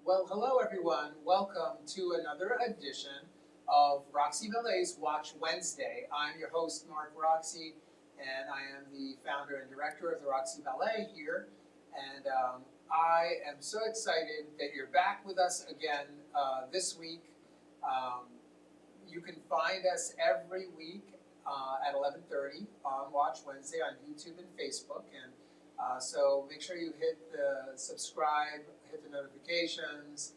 Well, hello everyone. Welcome to another edition of Roxey Ballet's Watch Wednesday. I'm your host, Mark Roxey, and I am the founder and director of the Roxey Ballet here. And I am so excited that you're back with us again this week. You can find us every week at 11:30 on Watch Wednesday on YouTube and Facebook. And so make sure you hit the subscribe, hit the notifications,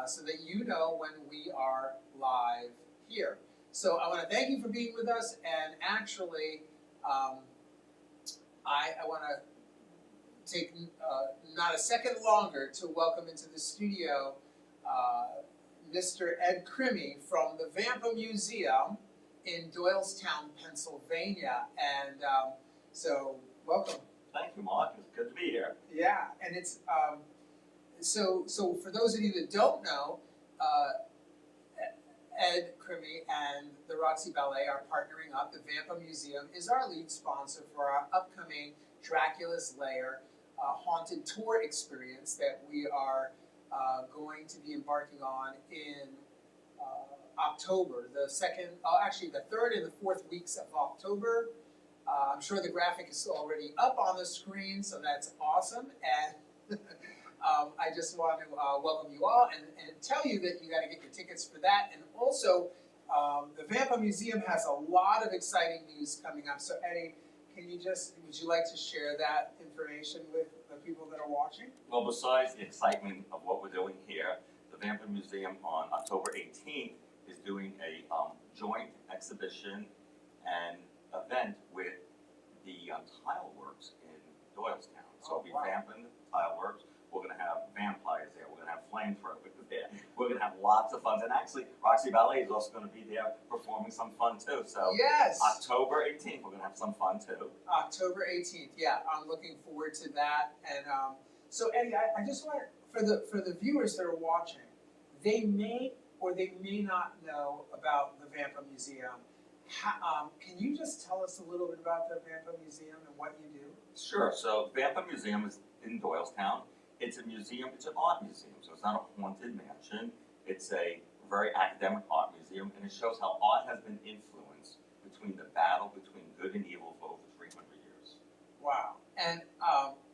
so that you know when we are live here. So I want to thank you for being with us, and actually, I want to take not a second longer to welcome into the studio Mr. Ed Crimi from the Vampa Museum in Doylestown, Pennsylvania. And so, welcome. Thank you, Mark. It's good to be here. Yeah, and it's so for those of you that don't know, Ed Crimi and the Roxey Ballet are partnering up. The Vampa Museum is our lead sponsor for our upcoming Dracula's Lair haunted tour experience that we are going to be embarking on in October, actually the 3rd and the 4th weeks of October. I'm sure the graphic is already up on the screen, so that's awesome. And I just want to welcome you all and tell you that you got to get your tickets for that. And also, the Vampa Museum has a lot of exciting news coming up. So Eddie, would you like to share that information with the people that are watching? Well, besides the excitement of what we're doing here, the Vampa Museum on October 18th is doing a joint exhibition and event with the tile works in Doylestown. So we'll be vamping tile works. We're going to have vampires there. We're going to have flamethrowers there. We're going to have lots of fun. And actually, Roxey Ballet is also going to be there performing some fun too. So yes, October 18th, we're going to have some fun too. October 18th, yeah, I'm looking forward to that. And so Eddie, I just want for the viewers that are watching, they may or they may not know about the Vampa Museum. Can you just tell us a little bit about the Vampa Museum and what you do? Sure. So Vampa Museum is in Doylestown. It's a museum. It's an art museum. So it's not a haunted mansion. It's a very academic art museum, and it shows how art has been influenced between the battle between good and evil for over 300 years. Wow. And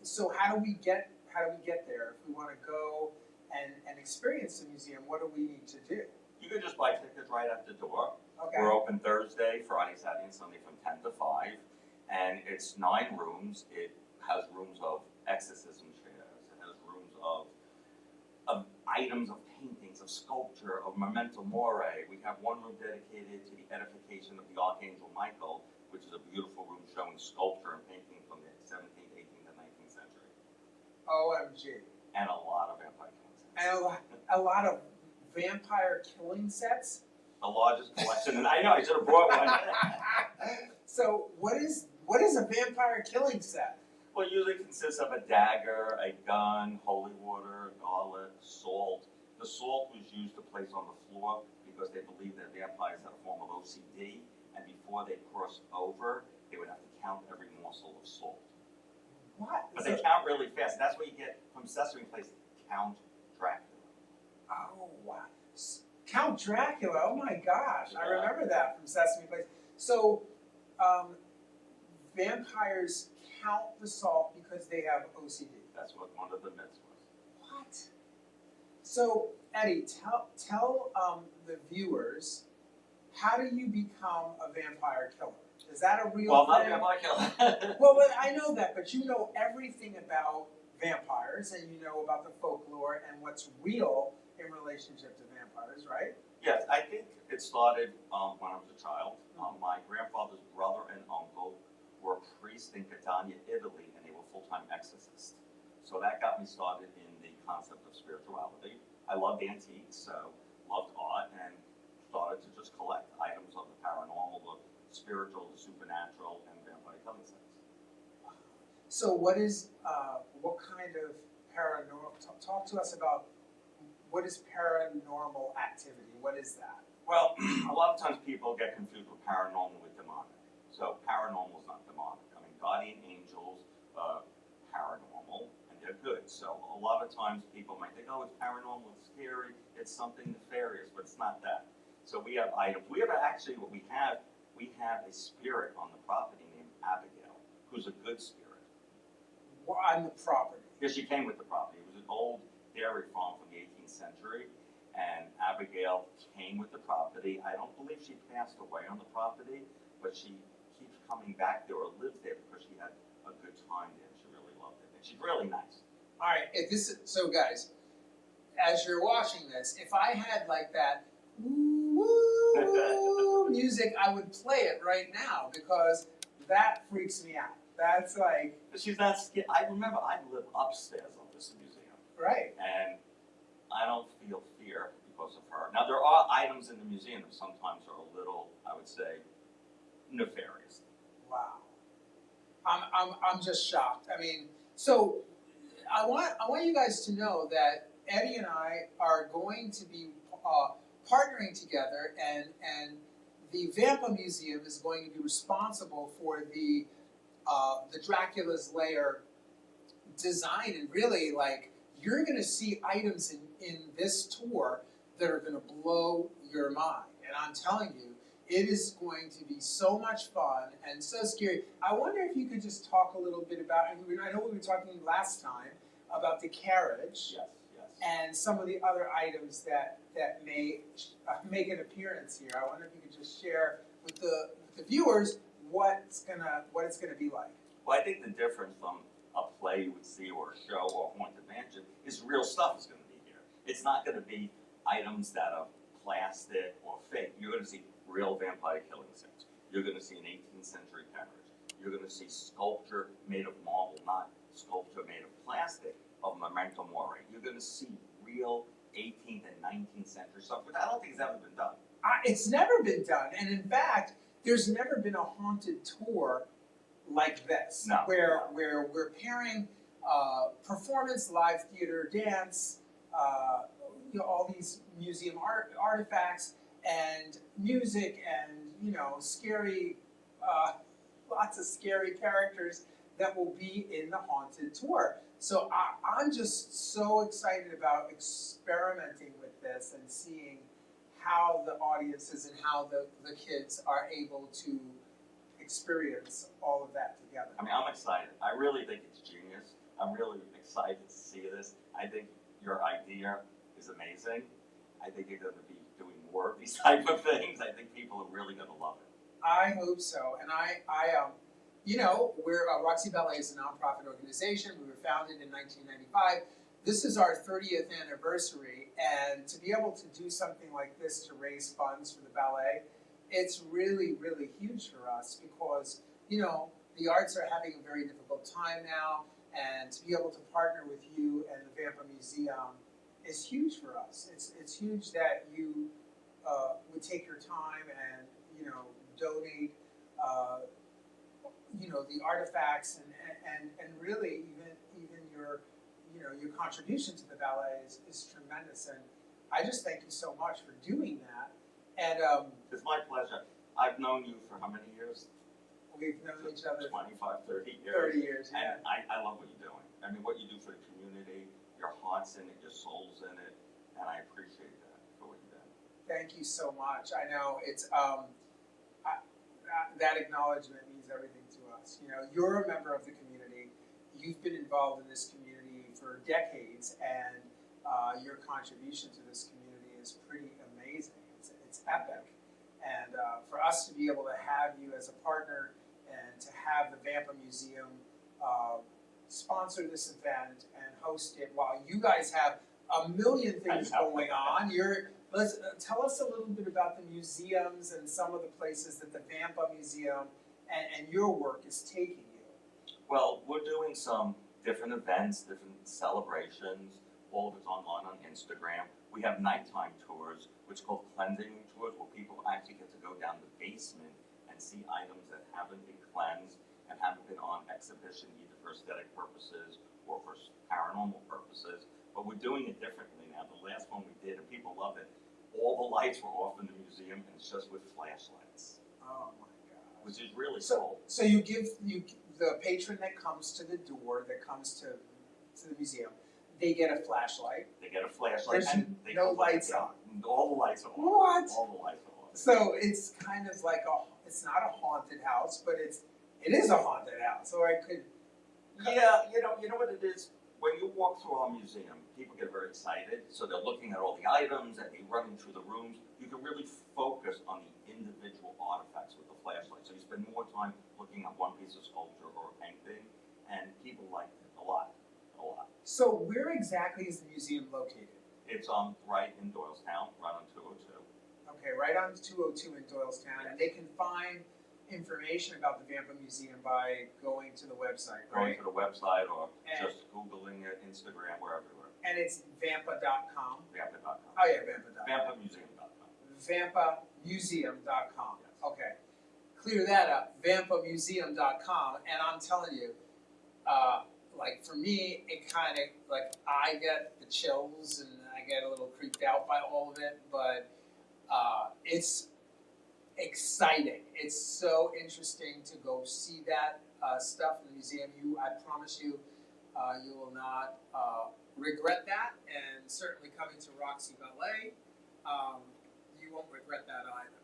so how do we get there? If we want to go and experience the museum, what do we need to do? You can just buy tickets right at the door. Okay. We're open Thursday, Friday, Saturday, and Sunday from 10 to 5. And it's 9 rooms. It has rooms of exorcism chairs. It has rooms of items, of paintings, of sculpture, of memento mori. We have one room dedicated to the edification of the Archangel Michael, which is a beautiful room showing sculpture and painting from the 17th, 18th, and 19th century. OMG. And a lot of vampire killing sets. And a lot of vampire killing sets? The largest collection, and I know I should have brought one. So what is a vampire killing set? Well, it usually consists of a dagger, a gun, holy water, garlic, salt. The salt was used to place on the floor because they believed that vampires had a form of OCD, and before they crossed over, they would have to count every morsel of salt. What? But they count really fast. That's what you get from Sesame Place, Count Dracula. Oh, wow. Count Dracula, oh my gosh, yeah. I remember that from Sesame Place. So, vampires count the salt because they have OCD. That's what one of the myths was. What? So, Eddie, tell the viewers, how do you become a vampire killer? Is that a real thing? Well, not a vampire killer. Well, I know that, but you know everything about vampires, and you know about the folklore and what's real in relationship to vampires, right? Yes, I think it started when I was a child. My grandfather's brother and uncle were priests in Catania, Italy, and they were full-time exorcists. So that got me started in the concept of spirituality. I loved antiques, so loved art, and started to just collect items of the paranormal, the spiritual, the supernatural, and vampire killing sets. So what kind of paranormal, talk to us about what is paranormal activity? What is that? Well, a lot of times people get confused with paranormal with demonic. So paranormal is not demonic. I mean, guardian angels, paranormal, and are good. So a lot of times people might think, oh, it's paranormal, it's scary, it's something nefarious, but it's not that. So we have items. We have actually what we have a spirit on the property named Abigail, who's a good spirit. On the property. Because she came with the property. It was an old dairy farm from the 18th century, and Abigail came with the property. I don't believe she passed away on the property, but she keeps coming back there or lives there because she had a good time there. She really loved it, and she's really nice. All right, so guys, as you're watching this, if I had like that woo music, I would play it right now because that freaks me out. That's like. But she's not scared. I remember I live upstairs of this museum. Right. And I don't feel fear because of her. Now, there are items in the museum that sometimes are a little, I would say, nefarious. Wow. I'm just shocked. I mean, so I want you guys to know that Eddie and I are going to be partnering together, and the Vampa Museum is going to be responsible for the Dracula's Lair design, and really, like, you're going to see items in this tour that are going to blow your mind. And I'm telling you, it is going to be so much fun and so scary. I wonder if you could just talk a little bit about, I know we were talking last time about the carriage. Yes. And some of the other items that may make an appearance here. I wonder if you could just share with the viewers what it's gonna be like. Well, I think the difference from a play you would see or a show or a haunted mansion is real stuff is going to be here. It's not going to be items that are plastic or fake. You're going to see real vampire killing scenes. You're going to see an 18th century carriage. You're going to see sculpture made of marble, not sculpture made of plastic, of memento mori. You're going to see real 18th and 19th century stuff, which I don't think has ever been done. It's never been done, and in fact, there's never been a haunted tour like this, where we're pairing performance, live theater, dance, all these museum artifacts, and music, and scary, lots of scary characters that will be in the haunted tour. So I'm just so excited about experimenting with this and seeing how the audiences and how the kids are able to experience all of that together. I mean, I'm excited. I really think it's genius. I'm really excited to see this. I think your idea is amazing. I think you're going to be doing more of these type of things. I think people are really going to love it. I hope so. And we're Roxey Ballet is a nonprofit organization. We were founded in 1995. This is our 30th anniversary, and to be able to do something like this to raise funds for the ballet, it's really, really huge for us because, the arts are having a very difficult time now, and to be able to partner with you and the Vampa Museum is huge for us. It's huge that you would take your time and, donate, the artifacts and really even your your contribution to the ballet is tremendous, and I just thank you so much for doing that. And it's my pleasure. I've known you for how many years? We've known each other 25, 30 years. 30 years, yeah. And I love what you're doing. I mean, what you do for the community, your heart's in it, your soul's in it, and I appreciate that for what you're doing. Thank you so much. I know it's that acknowledgement means everything to us. You're a member of the community. You've been involved in this community for decades, and your contribution to this community is pretty amazing. It's epic. And for us to be able to have you as a partner and to have the Vampa Museum sponsor this event and host it while you guys have a million things going on. Tell us a little bit about the museums and some of the places that the Vampa Museum and your work is taking you. Well, we're doing some different events, different celebrations. All of it's online on Instagram. We have nighttime tours, which are called cleansing tours, where people actually get to go down the basement and see items that haven't been cleansed and haven't been on exhibition either for aesthetic purposes or for paranormal purposes. But we're doing it differently now. The last one we did, and people love it, all the lights were off in the museum, and it's just with flashlights. Oh my God. Which is really cool. So you give the patron that comes to the door, that comes to to the museum, they get a flashlight. They get a flashlight There's and they no can look at lights them. on. All the lights are on. What? All the lights are on. So it's kind of like it's not a haunted house, but it is a haunted house. So I could. Yeah, you know what it is? When you walk through our museum, people get very excited, so they're looking at all the items and they're running through the rooms. You can really focus on the individual artifacts with the flashlight. So you spend more time looking at one piece of sculpture or a painting, and people like it a lot, a lot. So where exactly is the museum located? It's right in Doylestown, right on 202. Okay, right on 202 in Doylestown, and they can find information about the Vampa Museum by going to the website, Going right? to the website or And- just Googling it, Instagram, we're everywhere. And it's vampa.com. Vampa.com. Oh yeah, vampa.com. VampaMuseum.com. Vampamuseum.com. Yes. Okay, clear that up. Vampamuseum.com, and I'm telling you, like for me, it kind of like I get the chills and I get a little creeped out by all of it, but it's exciting. It's so interesting to go see that stuff in the museum. I promise you, you will not regret that, and certainly coming to Roxey Ballet, you won't regret that either.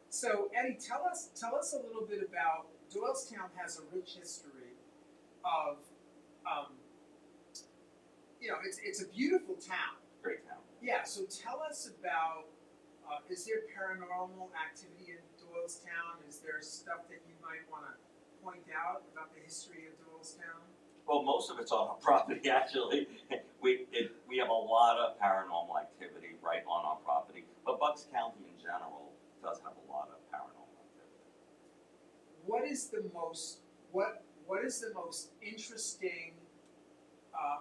So Eddie, tell us a little bit about Doylestown. Has a rich history of, it's a beautiful town. Great town. Yeah, so tell us about, is there paranormal activity in Doylestown? Is there stuff that you might want to point out about the history of Doylestown? Well, most of it's on our property, actually. We have a lot of paranormal activity right on our property, but Bucks County in general does have a lot of paranormal activity. What is the most interesting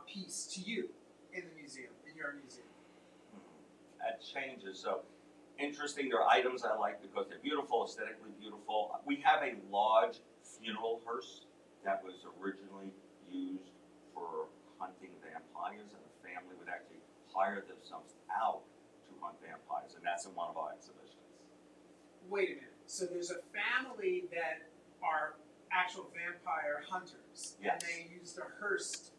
piece to you in the museum, in your museum? That changes. So interesting. There are items I like because they're beautiful, aesthetically beautiful. We have a large funeral hearse that was originally used for hunting vampires, and the family would actually hire themselves out to hunt vampires, and that's in one of our exhibitions. Wait a minute. So there's a family that are actual vampire hunters, Yes. and they use the hearse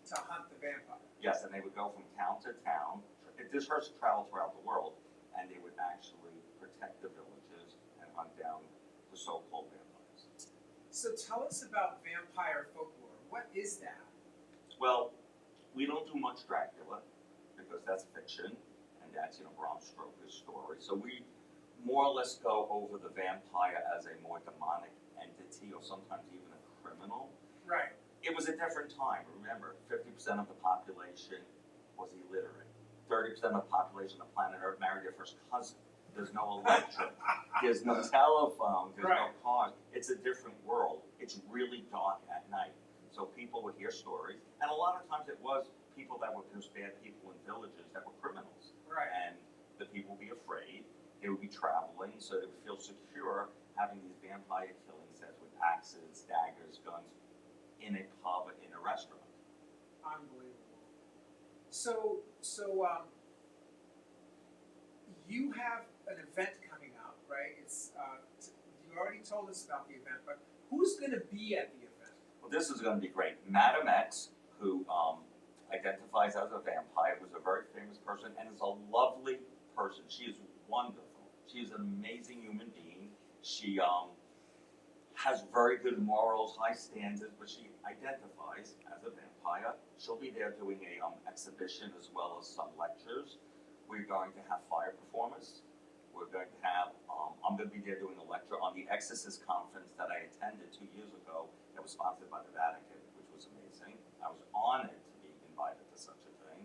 to hunt the vampire. Yes, and they would go from town to town. This hearse traveled throughout the world, and they would actually protect the villages and hunt down the so-called vampires. So tell us about vampire folklore. What is that? Well, we don't do much Dracula because that's fiction, and that's Bram Stoker's story. So we more or less go over the vampire as a more demonic entity, or sometimes even a criminal. Right. It was a different time. Remember, 50% of the population was illiterate. 30% of the population of planet Earth married their first cousin. There's no electric. There's no telephone. There's no cars. It's a different world. It's really dark at night. So people would hear stories, and a lot of times it was people that were just bad people in villages that were criminals. Right. And the people would be afraid. They would be traveling, so they would feel secure having these vampire killing sets with axes, daggers, guns in a pub, in a restaurant. Unbelievable. So you have an event coming up, right? It's you already told us about the event, but who's going to be at the event? Well, this is going to be great. Madame X, who identifies as a vampire, was a very famous person and is a lovely person. She is wonderful. She is an amazing human being. She has very good morals, high standards, but she identifies as a vampire. She'll be there doing a exhibition as well as some lectures. We're going to have fire performers. We're going to have, I'm going to be there doing a lecture on the Exorcist conference that I attended 2 years ago that was sponsored by the Vatican, which was amazing. I was honored to be invited to such a thing.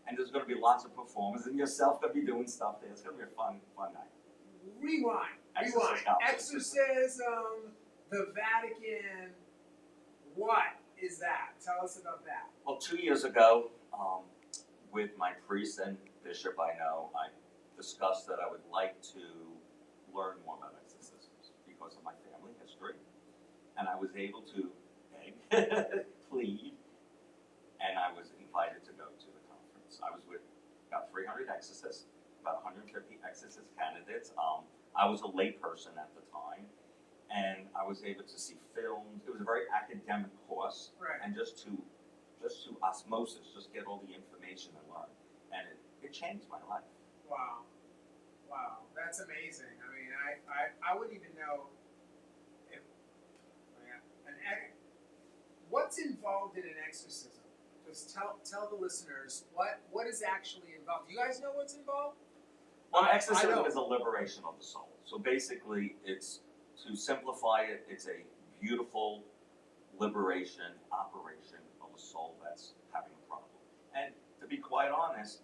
And there's going to be lots of performers, and yourself going to be doing stuff there. It's going to be a fun night. Rewind. Exorcism, the Vatican. What is that? Tell us about that. Well, 2 years ago, with my priest and bishop I discussed that I would like to learn more about exorcisms because of my family history. And I was able to beg, plead, and I was invited to go to the conference. I was with about 300 exorcists, about 150 exorcist candidates. I was a lay person at the time, and I was able to see films. It was a very academic course, Right. and just to just to osmosis, just get all the information and learn. And it changed my life. Wow. Wow. That's amazing. I mean, I wouldn't even know if what's involved in an exorcism. Just tell the listeners what is actually involved. Do you guys know what's involved? Well, exorcism is a liberation of the soul. So basically, it's, to simplify it, it's a beautiful liberation operation of a soul that's having a problem. And to be quite honest,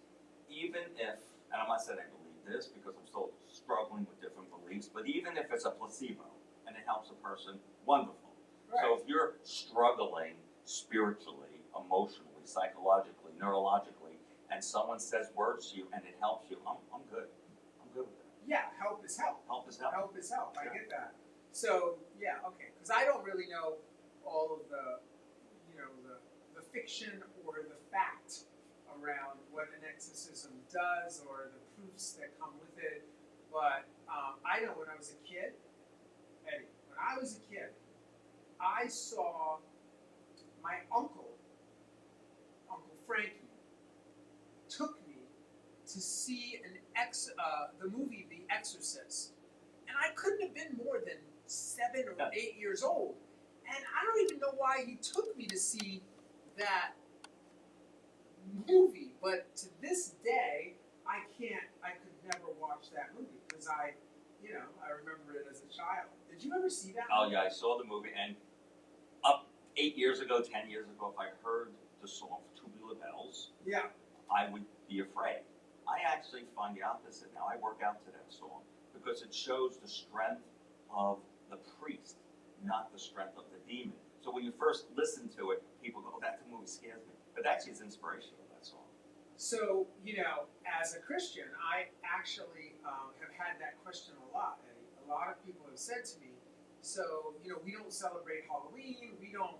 even if, and I'm not saying I believe this because I'm still struggling with different beliefs, but even if it's a placebo and it helps a person, wonderful. Right. So if you're struggling spiritually, emotionally, psychologically, neurologically, and someone says words to you and it helps you, I'm good. I'm good with that. Yeah, help is help. Help is help. Help is help. I Yeah. get that. So yeah, okay. Because I don't really know all of the, the fiction or the fact around what an exorcism does or the proofs that come with it. But I know when I was a kid, Eddie, when I was a kid, I saw my Uncle Frankie, took me to see the movie The Exorcist. And I couldn't have been more than 7 or 8 years old. And I don't even know why he took me to see that movie. But to this day, I could never watch that movie because I remember it as a child. Did you ever see that movie? Oh yeah, I saw the movie, and up 8 years ago, 10 years ago, if I heard the song Tubular Bells, Yeah. I would be afraid. I actually find the opposite now. I work out to that song because it shows the strength of the priest, not the strength of the demon. So when you first listen to it, people go, "Oh, that movie scares me," but actually it's inspirational, that song. So, as a Christian, I actually have had that question a lot. And a lot of people have said to me, so, we don't celebrate Halloween. We don't,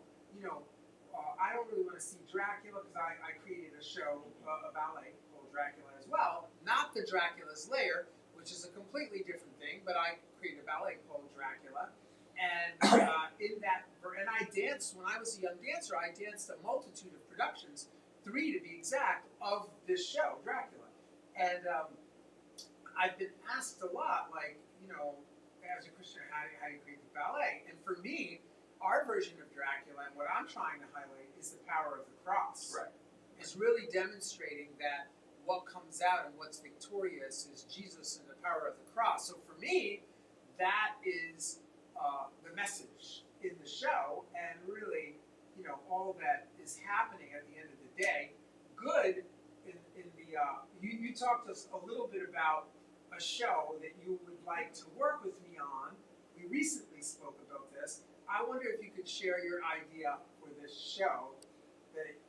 I don't really want to see Dracula because I created a show, a ballet called Dracula as well. Not the Dracula's Lair, which is a completely different thing, but I created a ballet called Dracula. And and I danced, when I was a young dancer, I danced a multitude of productions, 3 to be exact, of this show, Dracula. And I've been asked a lot, like, as a Christian, how do you create the ballet? And for me, our version of Dracula and what I'm trying to highlight is the power of the cross. Right. It's really demonstrating that what comes out and what's victorious is Jesus and the power of the cross. So for me, that is the message in the show, and really, all that is happening at the end of the day. Good in the you talked to us a little bit about a show that you would like to work with me on. We recently spoke about this. I wonder if you could share your idea for this show,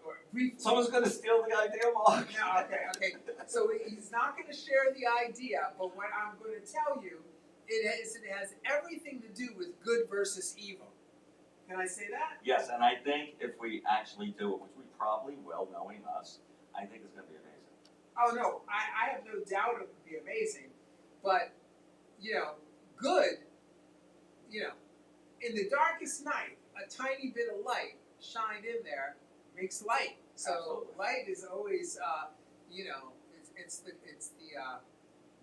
or briefly. Someone's going to steal the idea, Mark. No, okay. So he's not going to share the idea, but what I'm going to tell you, it has everything to do with good versus evil. Can I say that? Yes, and I think if we actually do it, which we probably will, knowing us, I think it's going to be amazing. Oh no, I have no doubt it would be amazing, but good. In the darkest night, a tiny bit of light shined in there makes light. So Absolutely. Light is always, it's the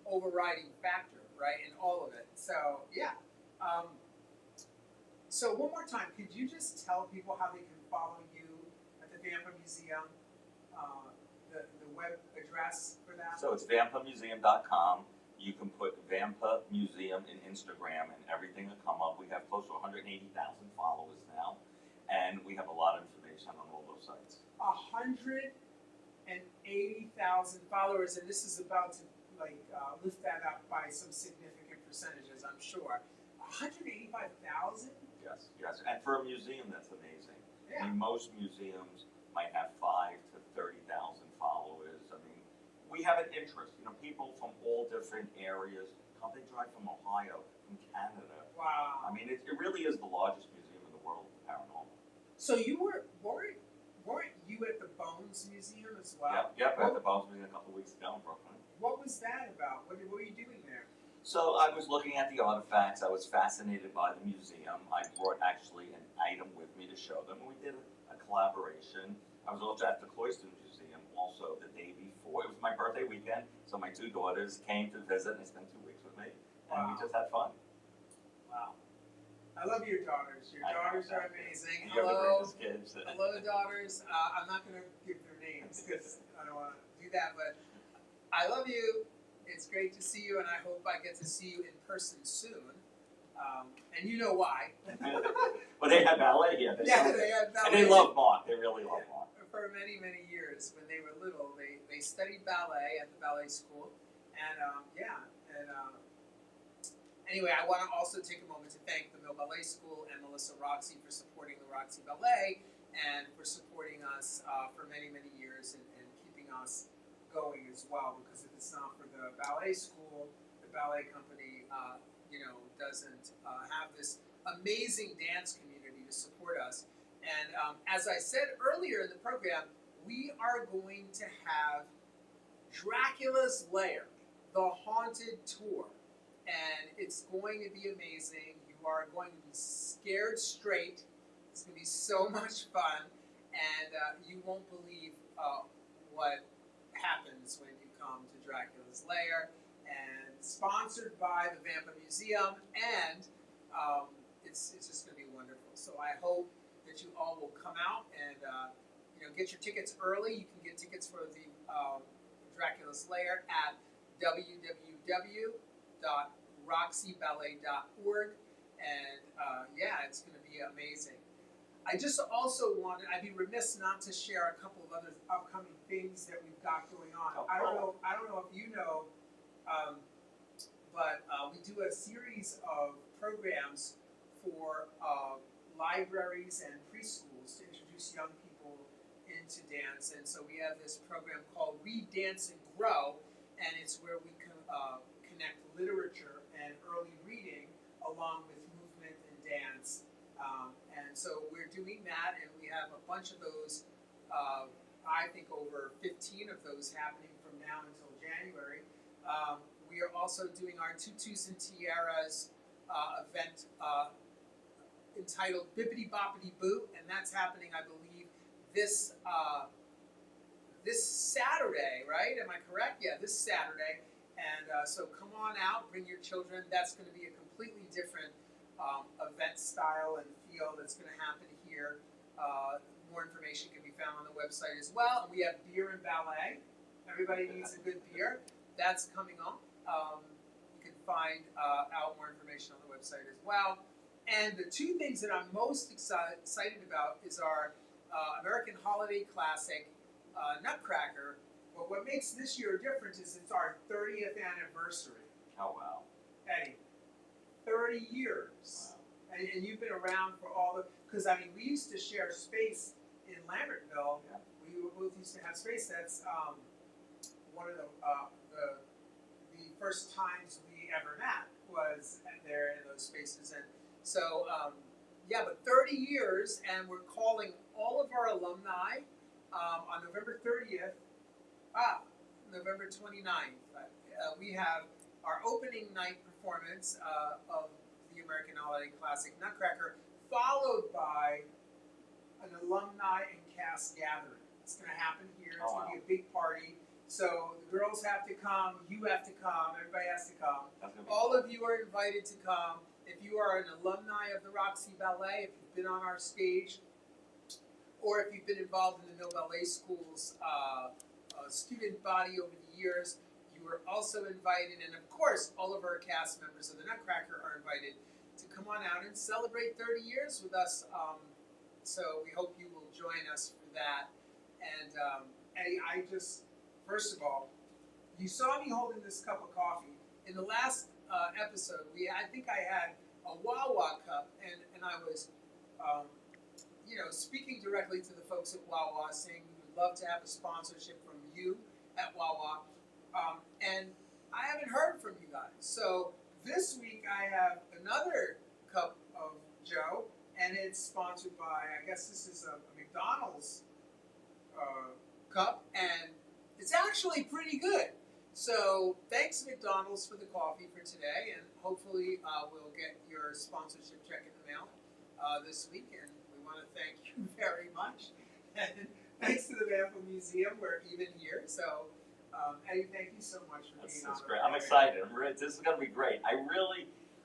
overriding factor, right, in all of it. So yeah. So one more time, could you just tell people how they can follow you at the Vampa Museum? The web address for that? So it's vampamuseum.com. You can put Vampa Museum in Instagram and everything will come up. We have close to 180,000 followers now, and we have a lot of information on all those sites. 180,000 followers, and this is about to lift that up by some significant percentages, I'm sure. 185,000? Yes. And for a museum, that's amazing. Yeah. I mean, most museums might have 5,000 to 30,000 followers. I mean, we have an interest. People from all different areas come. They drive from Ohio, from Canada. Wow. I mean, it really is the largest museum in the world of paranormal. So you weren't you at the Bones Museum as well? Yep. At the Bones Museum a couple of weeks ago in Brooklyn. What was that about? What were you doing there? So I was looking at the artifacts. I was fascinated by the museum. I brought actually an item with me to show them. We did a collaboration, I was also at the Cloister Museum also the day before. It was my birthday weekend, so my two daughters came to visit and they spent 2 weeks with me, and we just had fun. Wow. I love your daughters. Your daughters are amazing. You're the greatest kids. Hello, daughters. I'm not going to give their names because I don't want to do that, but I love you. It's great to see you, and I hope I get to see you in person soon. And you know why. Well, they had ballet here. They had ballet. And they love Mark. They really love Mark. For many, many years, when they were little, they studied ballet at the ballet school. And anyway, I want to also take a moment to thank the Mill Ballet School and Melissa Roxey for supporting the Roxey Ballet and for supporting us for many, many years and keeping us going as well. Because if it's not for the ballet school, the ballet company, doesn't have this amazing dance community to support us. And as I said earlier in the program, we are going to have Dracula's Lair, the haunted tour. And it's going to be amazing. You are going to be scared straight. It's going to be so much fun. And you won't believe what happens when you come to Dracula's Lair. And sponsored by the Vampa Museum. And it's just going to be wonderful. So I hope that you all will come out and get your tickets early. You can get tickets for the Dracula's Lair at www.roxeyballet.org, and it's going to be amazing. I just also I'd be remiss not to share a couple of other upcoming things that we've got going on. I don't know if you know, but we do a series of programs for libraries and preschools to introduce young people into dance. And so we have this program called Read, Dance, and Grow, and it's where we connect literature and early reading along with movement and dance. And so we're doing that, and we have a bunch of those, I think over 15 of those happening from now until January. We are also doing our Tutus and Tiaras event entitled Bippity Boppity Boo, and that's happening, I believe, this Saturday, right? Am I correct? Yeah, this Saturday. And so come on out, bring your children. That's going to be a completely different event style and feel that's going to happen here. More information can be found on the website as well. And we have beer and ballet. Everybody needs a good beer. That's coming up. You can find out more information on the website as well. And the two things that I'm most excited about is our American Holiday Classic Nutcracker. But what makes this year different is it's our 30th anniversary. Oh, wow. Eddie, 30 years. Wow. And you've been around for all the, because I mean, we used to share space in Lambertville. Yeah. We both used to have space. That's one of the first times we ever met was there in those spaces. And so, but 30 years, and we're calling all of our alumni on November 30th, November 29th. We have our opening night performance of the American Holiday Classic Nutcracker, followed by an alumni and cast gathering. It's going to happen here. It's going to be a big party. So the girls have to come, you have to come, everybody has to come. All of you are invited to come. If you are an alumni of the Roxey Ballet, if you've been on our stage, or if you've been involved in the Mill Ballet School's student body over the years, you are also invited. And of course, all of our cast members of the Nutcracker are invited to come on out and celebrate 30 years with us. So we hope you will join us for that. And Eddie, first of all, you saw me holding this cup of coffee. In the last episode, I think I had a Wawa cup, and I was, speaking directly to the folks at Wawa, saying we would love to have a sponsorship from you at Wawa, and I haven't heard from you guys. So this week I have another cup of Joe, and it's sponsored by, I guess this is a McDonald's cup, and it's actually pretty good. So thanks McDonald's for the coffee for today, and hopefully we'll get your sponsorship check in the mail this week, and we want to thank you very much. And thanks to the Vampa Museum, we're even here. So, Eddie, thank you so much for being on. That's great. I'm excited. This is going to be great.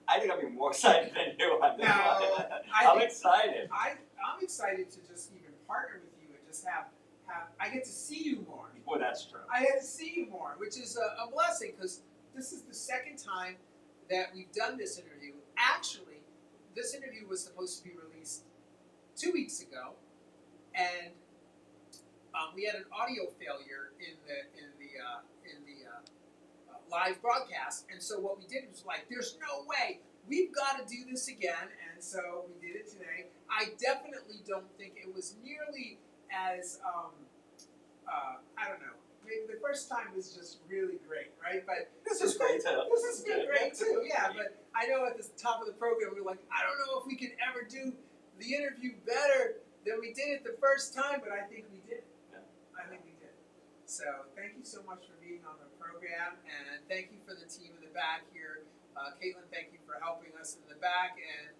I think I'll be more excited than you. I'm excited. I'm excited to just even partner with you and just have I get to see you more. Well, that's true. I get to see you more, which is a blessing because this is the second time that we've done this interview. Actually, this interview was supposed to be released 2 weeks ago, and we had an audio failure in the live broadcast, and so what we did was like, there's no way, we've got to do this again, and so we did it today. I definitely don't think it was nearly as, I don't know, maybe the first time was just really great, right? But this is great too. This has been great too, yeah, but I know at the top of the program, we were like, I don't know if we could ever do the interview better than we did it the first time, but I think we did. I think we did. So thank you so much for being on the program, and thank you for the team in the back here. Caitlin, thank you for helping us in the back, and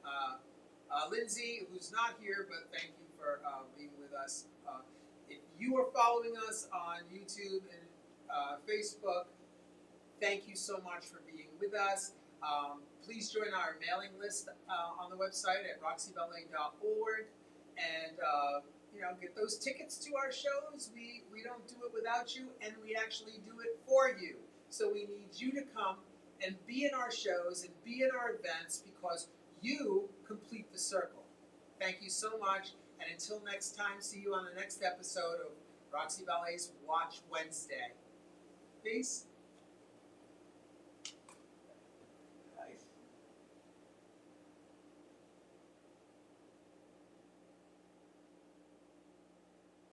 Lindsay, who's not here, but thank you for being with us. If you are following us on YouTube and Facebook, thank you so much for being with us. Please join our mailing list on the website at roxeyballet.org, and get those tickets to our shows. We don't do it without you, and we actually do it for you. So we need you to come and be in our shows and be in our events because you complete the circle. Thank you so much, and until next time, see you on the next episode of Roxey Ballet's Watch Wednesday. Peace.